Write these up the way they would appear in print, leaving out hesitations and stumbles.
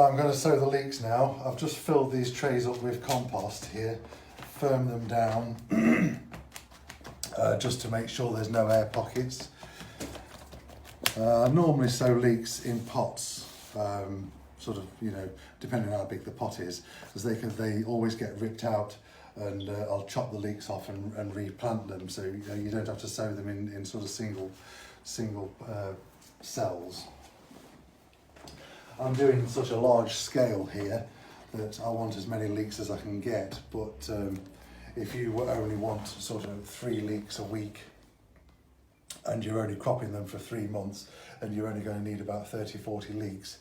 I'm going to sow the leeks now. I've just filled these trays up with compost here, firmed them down just to make sure there's no air pockets. I normally sow leeks in pots, sort of, you know, depending on how big the pot is, because they always get ripped out, and I'll chop the leeks off and replant them, so you don't have to sow them in sort of single cells. I'm doing such a large scale here that I want as many leeks as I can get, but if you only want sort of 3 leeks a week and you're only cropping them for 3 months, and you're only going to need about 30-40 leeks.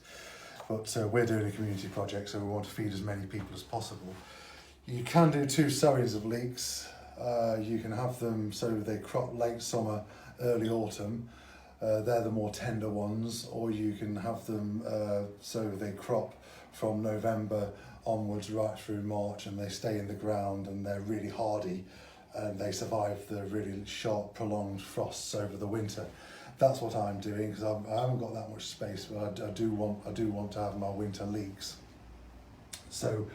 But we're doing a community project, so we want to feed as many people as possible. You can do 2 sowings of leeks. You can have them so they crop late summer, early autumn. They're the more tender ones, or you can have them so they crop from November onwards right through March, and they stay in the ground and they're really hardy and they survive the really sharp prolonged frosts over the winter. That's what I'm doing, because I haven't got that much space, but I do want to have my winter leeks. So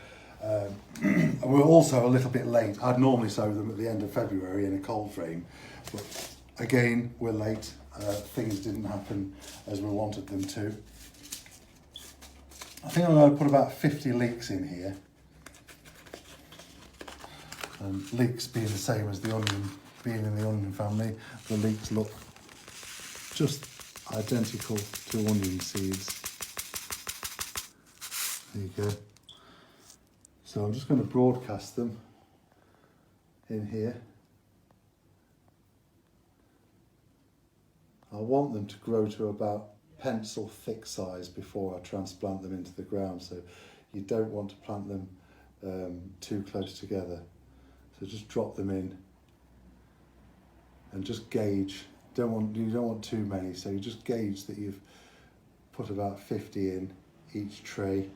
we're also a little bit late. I'd normally sow them at the end of February in a cold frame, but again, we're late. Things didn't happen as we wanted them to. I think I'm going to put about 50 leeks in here. And leeks being the same as the onion, being in the onion family, the leeks look just identical to onion seeds. There you go. So I'm just going to broadcast them in here. I want them to grow to about pencil thick size before I transplant them into the ground, so you don't want to plant them too close together. So just drop them in and just gauge. You don't want too many, so you just gauge that you've put about 50 in each tray.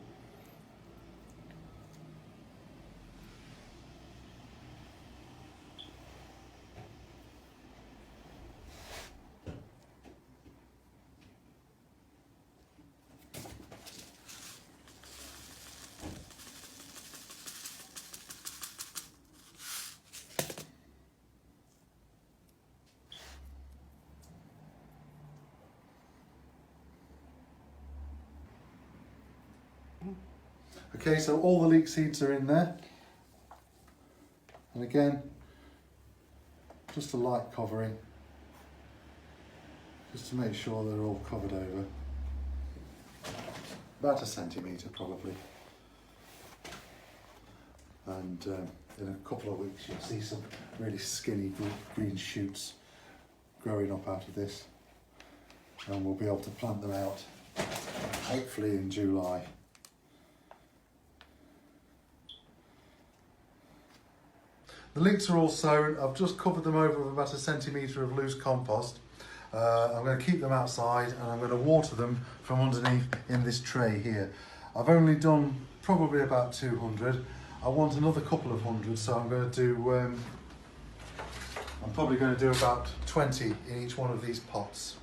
Okay, so all the leek seeds are in there. And again, just a light covering, just to make sure they're all covered over. About 1 centimetre probably. And in a couple of weeks you'll see some really skinny green shoots growing up out of this. And we'll be able to plant them out, hopefully in July. The leeks are all sown. I've just covered them over with about 1 centimetre of loose compost. I'm going to keep them outside, and I'm going to water them from underneath in this tray here. I've only done probably about 200. I want another couple of hundred, so I'm going to do, I'm probably going to do about 20 in each one of these pots.